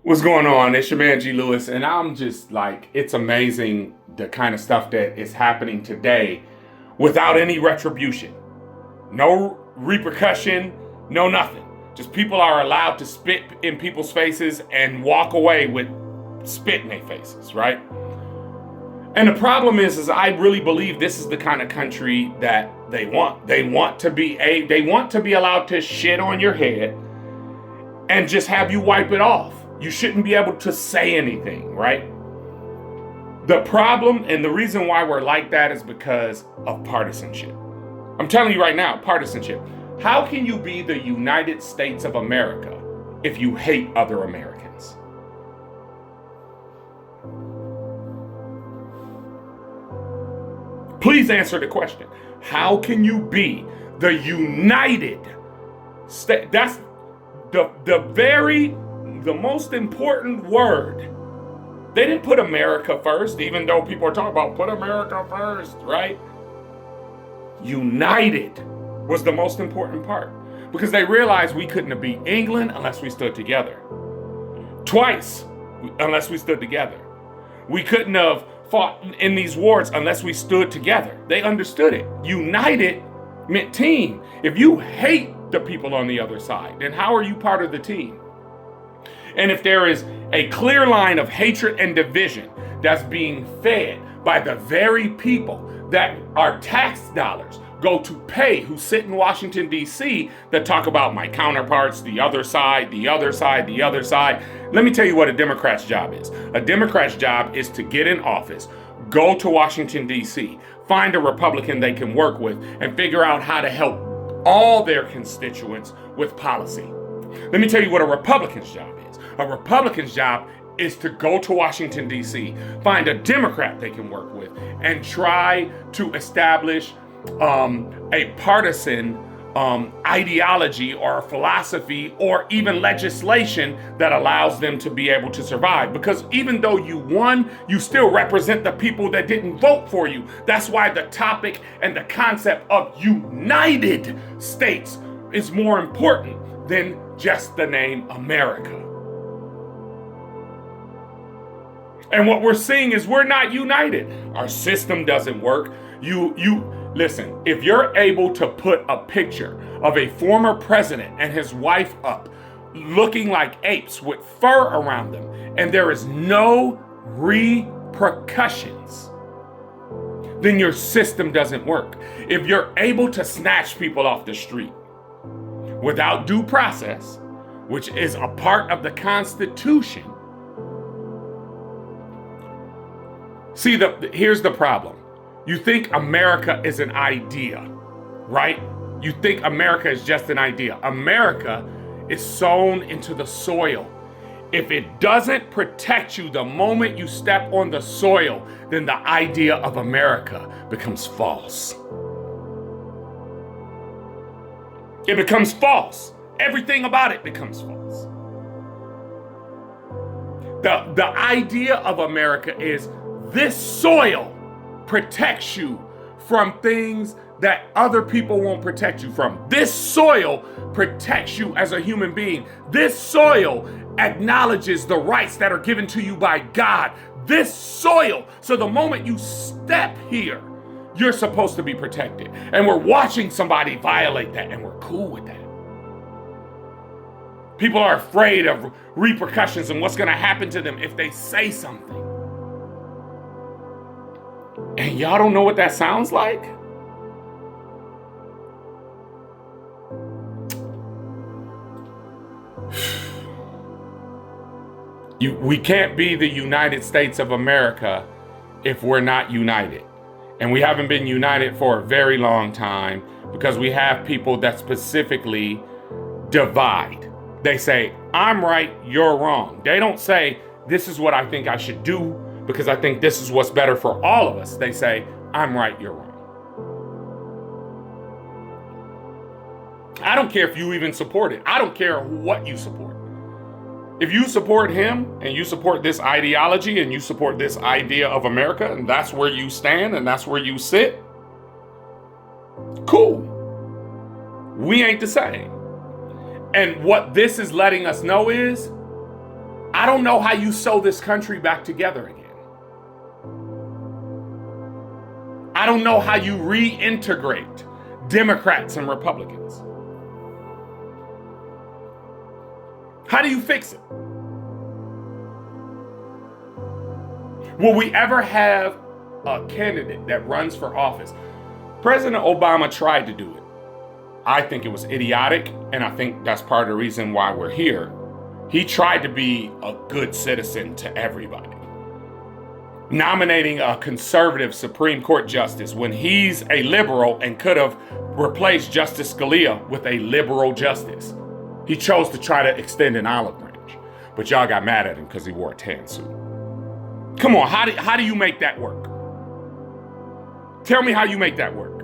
What's going on? It's your man G Lewis, and I'm just like, it's amazing the kind of stuff that is happening today without any retribution, no repercussion, no nothing. Just people are allowed to spit in people's faces and walk away with spit in their faces, right? And the problem is I really believe this is the kind of country that they want. They want to be allowed to shit on your head and just have you wipe it off. You shouldn't be able to say anything, right? The problem and the reason why we're like that is because of partisanship. I'm telling you right now, partisanship. How can you be the United States of America if you hate other Americans? Please answer the question. How can you be the United States? That's the most important word. They didn't put America first, even though people are talking about put America first, right? United was the most important part because they realized we couldn't have beat England unless we stood together. Twice, unless we stood together. We couldn't have fought in these wars unless we stood together. They understood it. United meant team. If you hate the people on the other side, then how are you part of the team? And if there is a clear line of hatred and division that's being fed by the very people that our tax dollars go to pay, who sit in Washington, D.C., that talk about my counterparts, the other side, the other side, the other side. Let me tell you what a Democrat's job is. A Democrat's job is to get in office, go to Washington, D.C., find a Republican they can work with, and figure out how to help all their constituents with policy. Let me tell you what a Republican's job is. A Republican's job is to go to Washington, D.C., find a Democrat they can work with, and try to establish a partisan ideology or philosophy or even legislation that allows them to be able to survive. Because even though you won, you still represent the people that didn't vote for you. That's why the topic and the concept of United States is more important than just the name America. And what we're seeing is we're not united. Our system doesn't work. Listen, if you're able to put a picture of a former president and his wife up looking like apes with fur around them, and there is no repercussions, then your system doesn't work. If you're able to snatch people off the street without due process, which is a part of the Constitution. See, here's the problem. You think America is an idea, right? You think America is just an idea. America is sown into the soil. If it doesn't protect you the moment you step on the soil, then the idea of America becomes false. It becomes false. Everything about it becomes false. The idea of America is this soil protects you from things that other people won't protect you from. This soil protects you as a human being. This soil acknowledges the rights that are given to you by God. This soil. So the moment you step here, you're supposed to be protected. And we're watching somebody violate that, and we're cool with that. People are afraid of repercussions and what's going to happen to them if they say something. And y'all don't know what that sounds like? We can't be the United States of America if we're not united. And we haven't been united for a very long time because we have people that specifically divide. They say, I'm right, you're wrong. They don't say, this is what I think I should do because I think this is what's better for all of us. They say, I'm right, you're wrong. I don't care if you even support it. I don't care what you support. If you support him and you support this ideology and you support this idea of America and that's where you stand and that's where you sit, cool. We ain't the same. And what this is letting us know is I don't know how you sew this country back together again. I don't know how you reintegrate Democrats and Republicans. How do you fix it? Will we ever have a candidate that runs for office? President Obama tried to do it. I think it was idiotic, and I think that's part of the reason why we're here. He tried to be a good citizen to everybody, nominating a conservative Supreme Court justice when he's a liberal and could have replaced Justice Scalia with a liberal justice. He chose to try to extend an olive branch, but y'all got mad at him because he wore a tan suit. Come on, how do you make that work? Tell me how you make that work.